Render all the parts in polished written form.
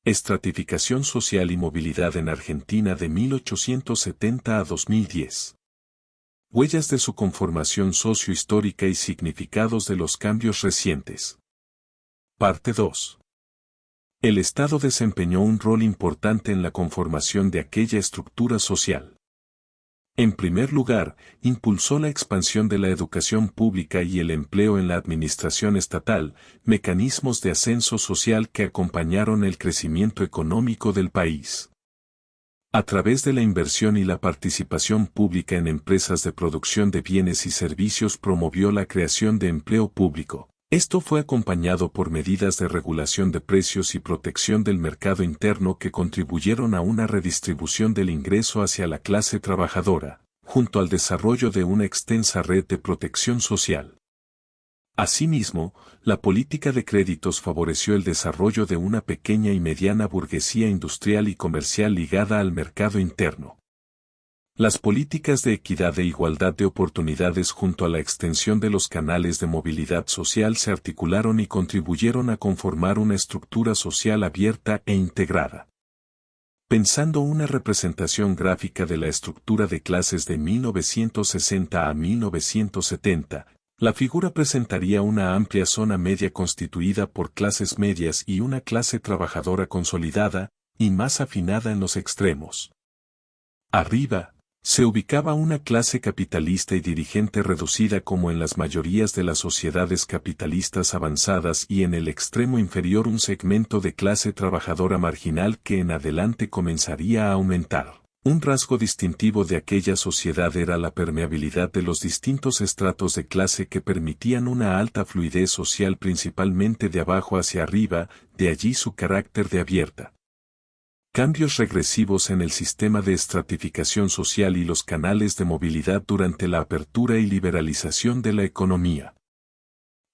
Estratificación social y movilidad en Argentina de 1870 a 2010. Huellas de su conformación sociohistórica y significados de los cambios recientes. Parte 2. El Estado desempeñó un rol importante en la conformación de aquella estructura social. En primer lugar, impulsó la expansión de la educación pública y el empleo en la administración estatal, mecanismos de ascenso social que acompañaron el crecimiento económico del país. A través de la inversión y la participación pública en empresas de producción de bienes y servicios promovió la creación de empleo público. Esto fue acompañado por medidas de regulación de precios y protección del mercado interno que contribuyeron a una redistribución del ingreso hacia la clase trabajadora, junto al desarrollo de una extensa red de protección social. Asimismo, la política de créditos favoreció el desarrollo de una pequeña y mediana burguesía industrial y comercial ligada al mercado interno. Las políticas de equidad e igualdad de oportunidades junto a la extensión de los canales de movilidad social se articularon y contribuyeron a conformar una estructura social abierta e integrada. Pensando una representación gráfica de la estructura de clases de 1960 a 1970, la figura presentaría una amplia zona media constituida por clases medias y una clase trabajadora consolidada y más afinada en los extremos. Arriba, se ubicaba una clase capitalista y dirigente reducida como en las mayorías de las sociedades capitalistas avanzadas y en el extremo inferior un segmento de clase trabajadora marginal que en adelante comenzaría a aumentar. Un rasgo distintivo de aquella sociedad era la permeabilidad de los distintos estratos de clase que permitían una alta fluidez social principalmente de abajo hacia arriba, de allí su carácter de abierta. Cambios regresivos en el sistema de estratificación social y los canales de movilidad durante la apertura y liberalización de la economía.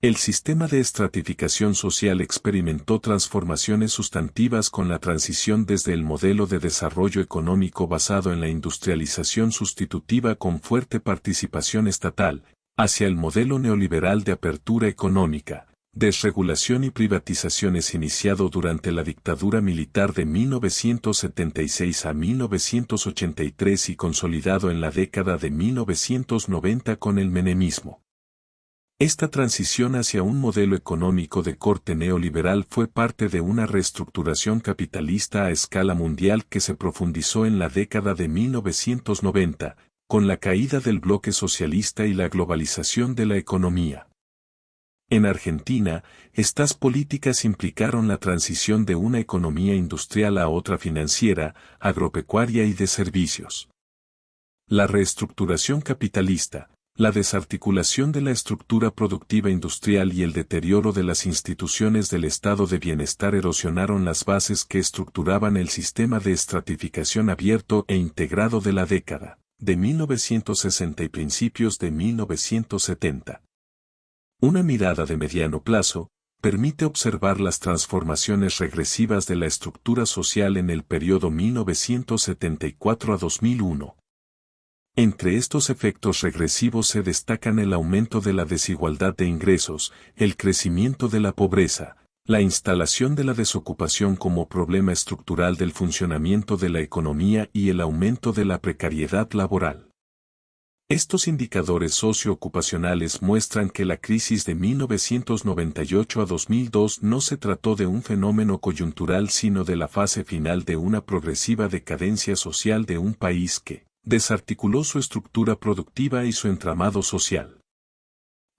El sistema de estratificación social experimentó transformaciones sustantivas con la transición desde el modelo de desarrollo económico basado en la industrialización sustitutiva con fuerte participación estatal, hacia el modelo neoliberal de apertura económica, desregulación y privatizaciones iniciado durante la dictadura militar de 1976 a 1983 y consolidado en la década de 1990 con el menemismo. Esta transición hacia un modelo económico de corte neoliberal fue parte de una reestructuración capitalista a escala mundial que se profundizó en la década de 1990, con la caída del bloque socialista y la globalización de la economía. En Argentina, estas políticas implicaron la transición de una economía industrial a otra financiera, agropecuaria y de servicios. La reestructuración capitalista, la desarticulación de la estructura productiva industrial y el deterioro de las instituciones del estado de bienestar erosionaron las bases que estructuraban el sistema de estratificación abierto e integrado de la década de 1960 y principios de 1970. Una mirada de mediano plazo permite observar las transformaciones regresivas de la estructura social en el periodo 1974 a 2001. Entre estos efectos regresivos se destacan el aumento de la desigualdad de ingresos, el crecimiento de la pobreza, la instalación de la desocupación como problema estructural del funcionamiento de la economía y el aumento de la precariedad laboral. Estos indicadores socioocupacionales muestran que la crisis de 1998 a 2002 no se trató de un fenómeno coyuntural sino de la fase final de una progresiva decadencia social de un país que desarticuló su estructura productiva y su entramado social.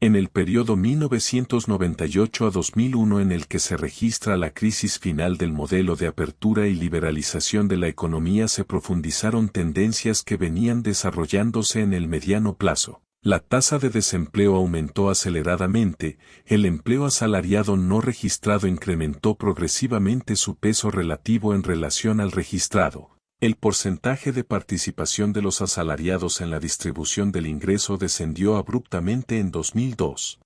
En el periodo 1998 a 2001 en el que se registra la crisis final del modelo de apertura y liberalización de la economía se profundizaron tendencias que venían desarrollándose en el mediano plazo. La tasa de desempleo aumentó aceleradamente, el empleo asalariado no registrado incrementó progresivamente su peso relativo en relación al registrado. El porcentaje de participación de los asalariados en la distribución del ingreso descendió abruptamente en 2002.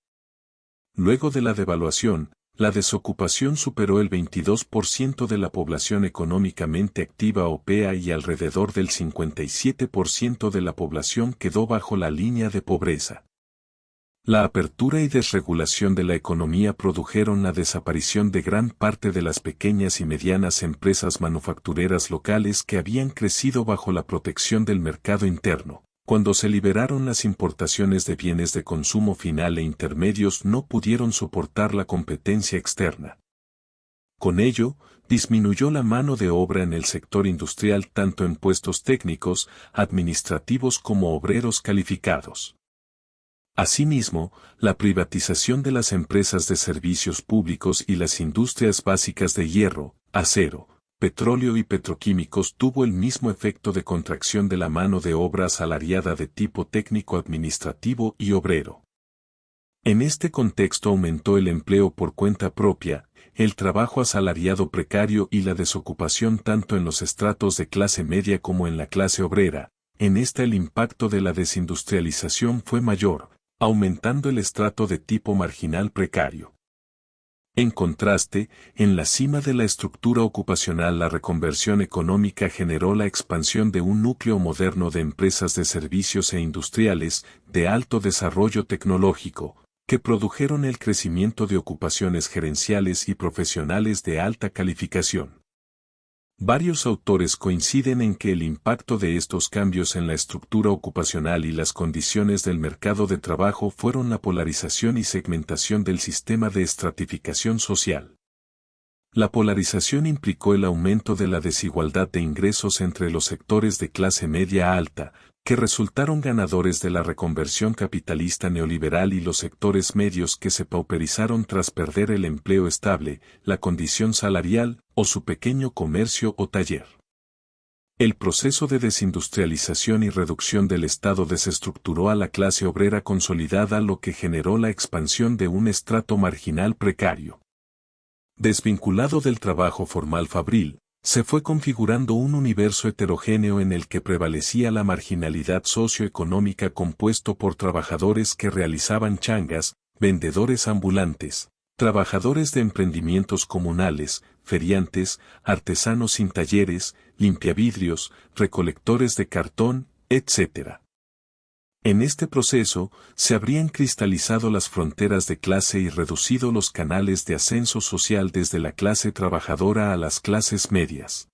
Luego de la devaluación, la desocupación superó el 22% de la población económicamente activa o PEA y alrededor del 57% de la población quedó bajo la línea de pobreza. La apertura y desregulación de la economía produjeron la desaparición de gran parte de las pequeñas y medianas empresas manufactureras locales que habían crecido bajo la protección del mercado interno. Cuando se liberaron las importaciones de bienes de consumo final e intermedios no pudieron soportar la competencia externa. Con ello, disminuyó la mano de obra en el sector industrial tanto en puestos técnicos, administrativos como obreros calificados. Asimismo, la privatización de las empresas de servicios públicos y las industrias básicas de hierro, acero, petróleo y petroquímicos tuvo el mismo efecto de contracción de la mano de obra asalariada de tipo técnico administrativo y obrero. En este contexto aumentó el empleo por cuenta propia, el trabajo asalariado precario y la desocupación tanto en los estratos de clase media como en la clase obrera. En esta el impacto de la desindustrialización fue mayor, aumentando el estrato de tipo marginal precario. En contraste, en la cima de la estructura ocupacional la reconversión económica generó la expansión de un núcleo moderno de empresas de servicios e industriales, de alto desarrollo tecnológico, que produjeron el crecimiento de ocupaciones gerenciales y profesionales de alta calificación. Varios autores coinciden en que el impacto de estos cambios en la estructura ocupacional y las condiciones del mercado de trabajo fueron la polarización y segmentación del sistema de estratificación social. La polarización implicó el aumento de la desigualdad de ingresos entre los sectores de clase media alta, que resultaron ganadores de la reconversión capitalista neoliberal y los sectores medios que se pauperizaron tras perder el empleo estable, la condición salarial o su pequeño comercio o taller. El proceso de desindustrialización y reducción del Estado desestructuró a la clase obrera consolidada, lo que generó la expansión de un estrato marginal precario. Desvinculado del trabajo formal fabril, se fue configurando un universo heterogéneo en el que prevalecía la marginalidad socioeconómica compuesto por trabajadores que realizaban changas, vendedores ambulantes, trabajadores de emprendimientos comunales, feriantes, artesanos sin talleres, limpiavidrios, recolectores de cartón, etc. En este proceso, se habrían cristalizado las fronteras de clase y reducido los canales de ascenso social desde la clase trabajadora a las clases medias.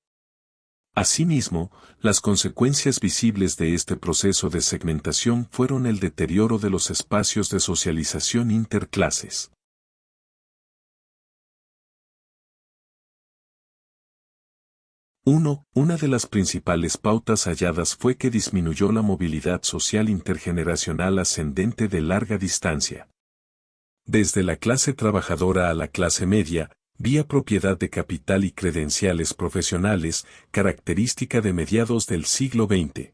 Asimismo, las consecuencias visibles de este proceso de segmentación fueron el deterioro de los espacios de socialización interclases. Una de las principales pautas halladas fue que disminuyó la movilidad social intergeneracional ascendente de larga distancia. Desde la clase trabajadora a la clase media, vía propiedad de capital y credenciales profesionales, característica de mediados del siglo XX.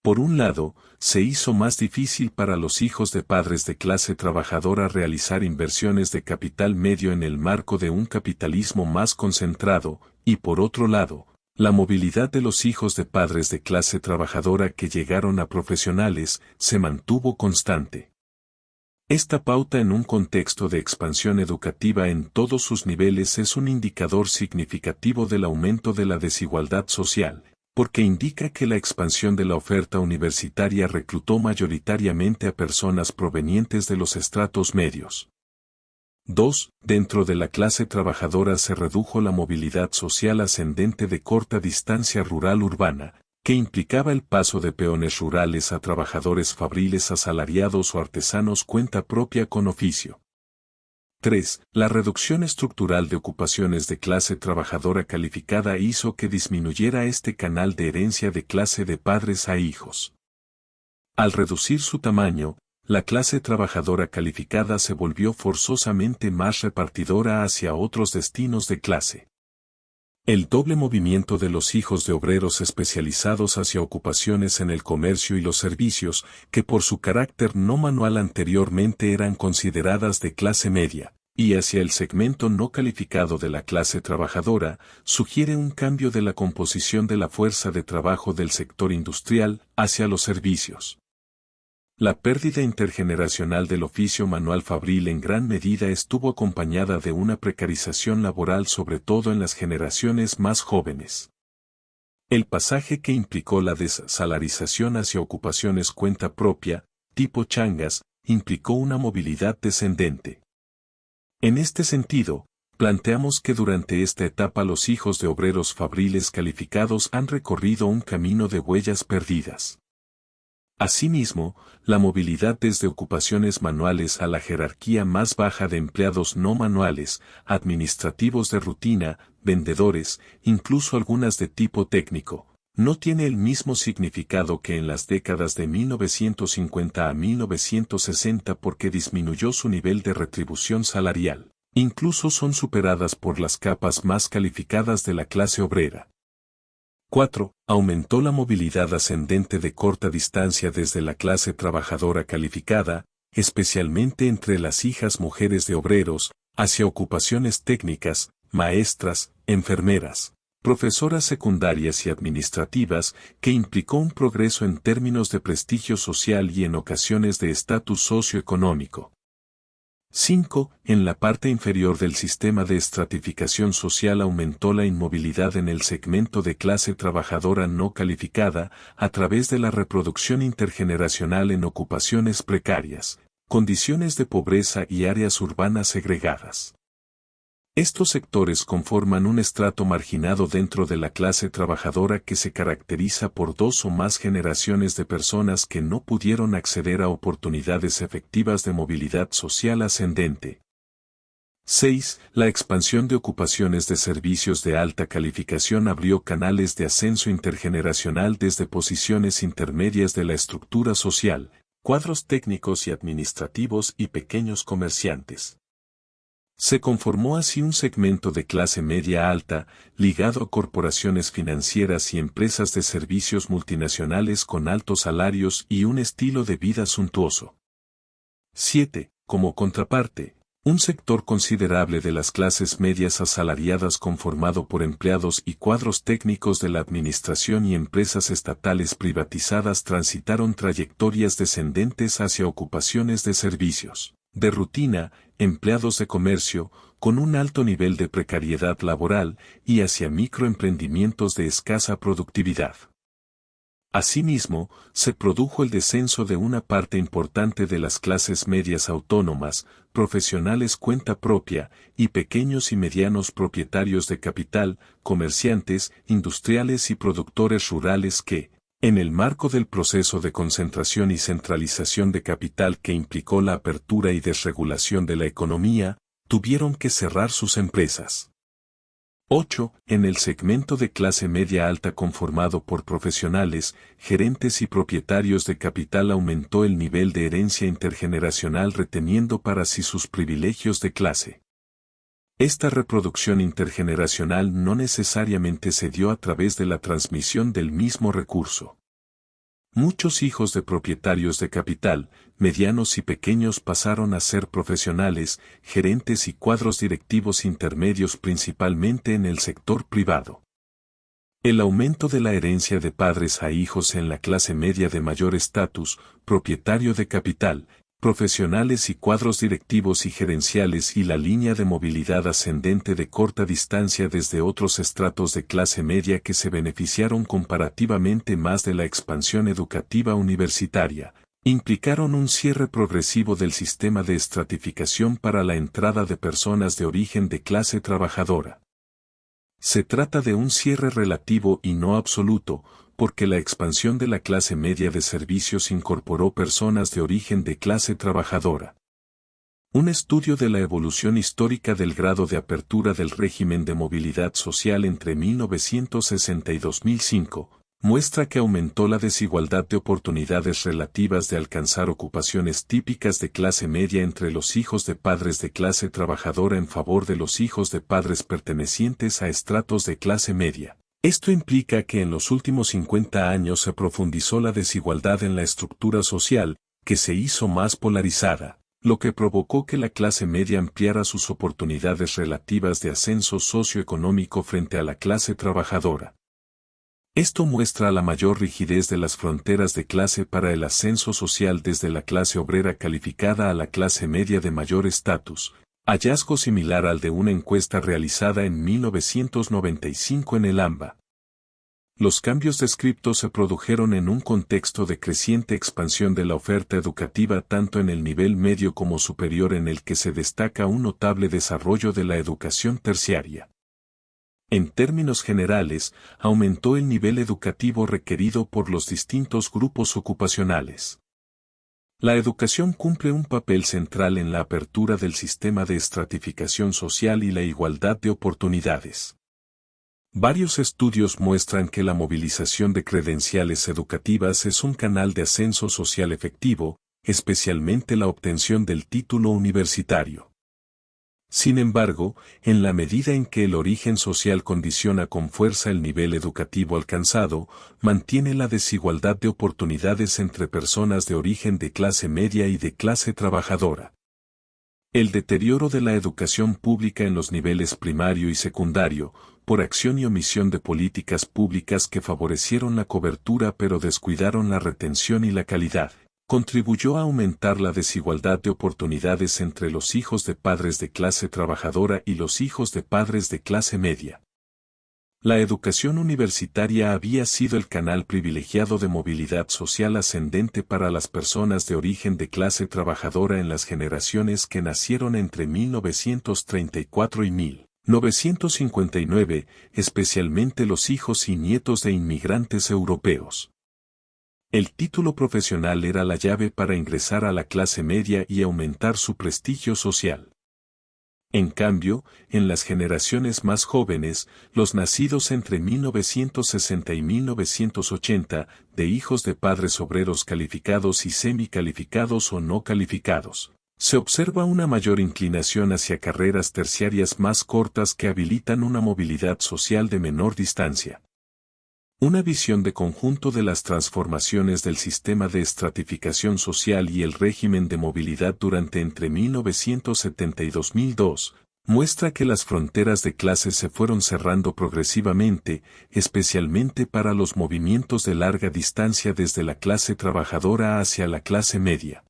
Por un lado, se hizo más difícil para los hijos de padres de clase trabajadora realizar inversiones de capital medio en el marco de un capitalismo más concentrado, y por otro lado, la movilidad de los hijos de padres de clase trabajadora que llegaron a profesionales se mantuvo constante. Esta pauta en un contexto de expansión educativa en todos sus niveles es un indicador significativo del aumento de la desigualdad social, porque indica que la expansión de la oferta universitaria reclutó mayoritariamente a personas provenientes de los estratos medios. 2. Dentro de la clase trabajadora se redujo la movilidad social ascendente de corta distancia rural-urbana, que implicaba el paso de peones rurales a trabajadores fabriles asalariados o artesanos cuenta propia con oficio. 3. La reducción estructural de ocupaciones de clase trabajadora calificada hizo que disminuyera este canal de herencia de clase de padres a hijos. Al reducir su tamaño, la clase trabajadora calificada se volvió forzosamente más repartidora hacia otros destinos de clase. El doble movimiento de los hijos de obreros especializados hacia ocupaciones en el comercio y los servicios, que por su carácter no manual anteriormente eran consideradas de clase media, y hacia el segmento no calificado de la clase trabajadora, sugiere un cambio de la composición de la fuerza de trabajo del sector industrial hacia los servicios. La pérdida intergeneracional del oficio manual fabril en gran medida estuvo acompañada de una precarización laboral sobre todo en las generaciones más jóvenes. El pasaje que implicó la desalarización hacia ocupaciones cuenta propia, tipo changas, implicó una movilidad descendente. En este sentido, planteamos que durante esta etapa los hijos de obreros fabriles calificados han recorrido un camino de huellas perdidas. Asimismo, la movilidad desde ocupaciones manuales a la jerarquía más baja de empleados no manuales, administrativos de rutina, vendedores, incluso algunas de tipo técnico, no tiene el mismo significado que en las décadas de 1950 a 1960 porque disminuyó su nivel de retribución salarial. Incluso son superadas por las capas más calificadas de la clase obrera. 4. Aumentó la movilidad ascendente de corta distancia desde la clase trabajadora calificada, especialmente entre las hijas mujeres de obreros, hacia ocupaciones técnicas, maestras, enfermeras, profesoras secundarias y administrativas, que implicó un progreso en términos de prestigio social y en ocasiones de estatus socioeconómico. 5. En la parte inferior del sistema de estratificación social aumentó la inmovilidad en el segmento de clase trabajadora no calificada a través de la reproducción intergeneracional en ocupaciones precarias, condiciones de pobreza y áreas urbanas segregadas. Estos sectores conforman un estrato marginado dentro de la clase trabajadora que se caracteriza por 2 o más generaciones de personas que no pudieron acceder a oportunidades efectivas de movilidad social ascendente. 6. La expansión de ocupaciones de servicios de alta calificación abrió canales de ascenso intergeneracional desde posiciones intermedias de la estructura social, cuadros técnicos y administrativos y pequeños comerciantes. Se conformó así un segmento de clase media alta, ligado a corporaciones financieras y empresas de servicios multinacionales con altos salarios y un estilo de vida suntuoso. 7. Como contraparte, un sector considerable de las clases medias asalariadas conformado por empleados y cuadros técnicos de la administración y empresas estatales privatizadas transitaron trayectorias descendentes hacia ocupaciones de servicios, de rutina, empleados de comercio, con un alto nivel de precariedad laboral y hacia microemprendimientos de escasa productividad. Asimismo, se produjo el descenso de una parte importante de las clases medias autónomas, profesionales cuenta propia, y pequeños y medianos propietarios de capital, comerciantes, industriales y productores rurales que, en el marco del proceso de concentración y centralización de capital que implicó la apertura y desregulación de la economía, tuvieron que cerrar sus empresas. 8. En el segmento de clase media alta conformado por profesionales, gerentes y propietarios de capital aumentó el nivel de herencia intergeneracional reteniendo para sí sus privilegios de clase. Esta reproducción intergeneracional no necesariamente se dio a través de la transmisión del mismo recurso. Muchos hijos de propietarios de capital, medianos y pequeños pasaron a ser profesionales, gerentes y cuadros directivos intermedios principalmente en el sector privado. El aumento de la herencia de padres a hijos en la clase media de mayor estatus, propietario de capital, profesionales y cuadros directivos y gerenciales y la línea de movilidad ascendente de corta distancia desde otros estratos de clase media que se beneficiaron comparativamente más de la expansión educativa universitaria, implicaron un cierre progresivo del sistema de estratificación para la entrada de personas de origen de clase trabajadora. Se trata de un cierre relativo y no absoluto, porque la expansión de la clase media de servicios incorporó personas de origen de clase trabajadora. Un estudio de la evolución histórica del grado de apertura del régimen de movilidad social entre 1960 y 2005, muestra que aumentó la desigualdad de oportunidades relativas de alcanzar ocupaciones típicas de clase media entre los hijos de padres de clase trabajadora en favor de los hijos de padres pertenecientes a estratos de clase media. Esto implica que en los últimos 50 años se profundizó la desigualdad en la estructura social, que se hizo más polarizada, lo que provocó que la clase media ampliara sus oportunidades relativas de ascenso socioeconómico frente a la clase trabajadora. Esto muestra la mayor rigidez de las fronteras de clase para el ascenso social desde la clase obrera calificada a la clase media de mayor estatus, hallazgo similar al de una encuesta realizada en 1995 en el AMBA. Los cambios descritos se produjeron en un contexto de creciente expansión de la oferta educativa tanto en el nivel medio como superior, en el que se destaca un notable desarrollo de la educación terciaria. En términos generales, aumentó el nivel educativo requerido por los distintos grupos ocupacionales. La educación cumple un papel central en la apertura del sistema de estratificación social y la igualdad de oportunidades. Varios estudios muestran que la movilización de credenciales educativas es un canal de ascenso social efectivo, especialmente la obtención del título universitario. Sin embargo, en la medida en que el origen social condiciona con fuerza el nivel educativo alcanzado, mantiene la desigualdad de oportunidades entre personas de origen de clase media y de clase trabajadora. El deterioro de la educación pública en los niveles primario y secundario, por acción y omisión de políticas públicas que favorecieron la cobertura pero descuidaron la retención y la calidad, contribuyó a aumentar la desigualdad de oportunidades entre los hijos de padres de clase trabajadora y los hijos de padres de clase media. La educación universitaria había sido el canal privilegiado de movilidad social ascendente para las personas de origen de clase trabajadora en las generaciones que nacieron entre 1934 y 1959, especialmente los hijos y nietos de inmigrantes europeos. El título profesional era la llave para ingresar a la clase media y aumentar su prestigio social. En cambio, en las generaciones más jóvenes, los nacidos entre 1960 y 1980, de hijos de padres obreros calificados y semicalificados o no calificados, se observa una mayor inclinación hacia carreras terciarias más cortas que habilitan una movilidad social de menor distancia. Una visión de conjunto de las transformaciones del sistema de estratificación social y el régimen de movilidad durante entre 1970 y 2002, muestra que las fronteras de clases se fueron cerrando progresivamente, especialmente para los movimientos de larga distancia desde la clase trabajadora hacia la clase media.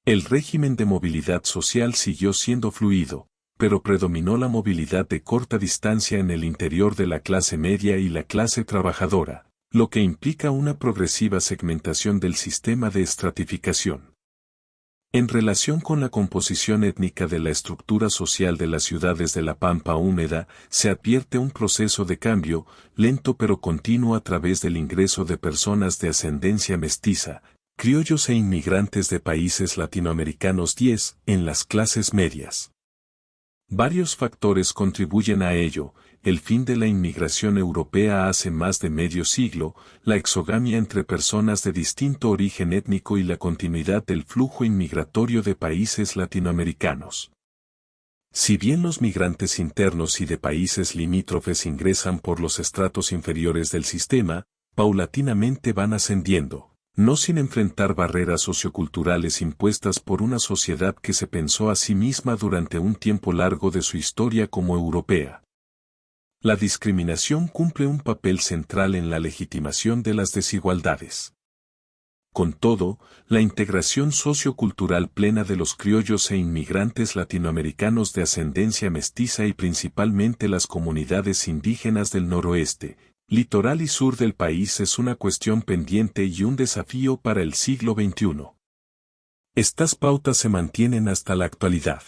El régimen de movilidad social siguió siendo fluido, pero predominó la movilidad de corta distancia en el interior de la clase media y la clase trabajadora, lo que implica una progresiva segmentación del sistema de estratificación. En relación con la composición étnica de la estructura social de las ciudades de la Pampa húmeda, se advierte un proceso de cambio, lento pero continuo a través del ingreso de personas de ascendencia mestiza, criollos e inmigrantes de países latinoamericanos en las clases medias. Varios factores contribuyen a ello: el fin de la inmigración europea hace más de medio siglo, la exogamia entre personas de distinto origen étnico y la continuidad del flujo inmigratorio de países latinoamericanos. Si bien los migrantes internos y de países limítrofes ingresan por los estratos inferiores del sistema, paulatinamente van ascendiendo, no sin enfrentar barreras socioculturales impuestas por una sociedad que se pensó a sí misma durante un tiempo largo de su historia como europea. La discriminación cumple un papel central en la legitimación de las desigualdades. Con todo, la integración sociocultural plena de los criollos e inmigrantes latinoamericanos de ascendencia mestiza y principalmente las comunidades indígenas del noroeste, litoral y sur del país es una cuestión pendiente y un desafío para el siglo XXI. Estas pautas se mantienen hasta la actualidad.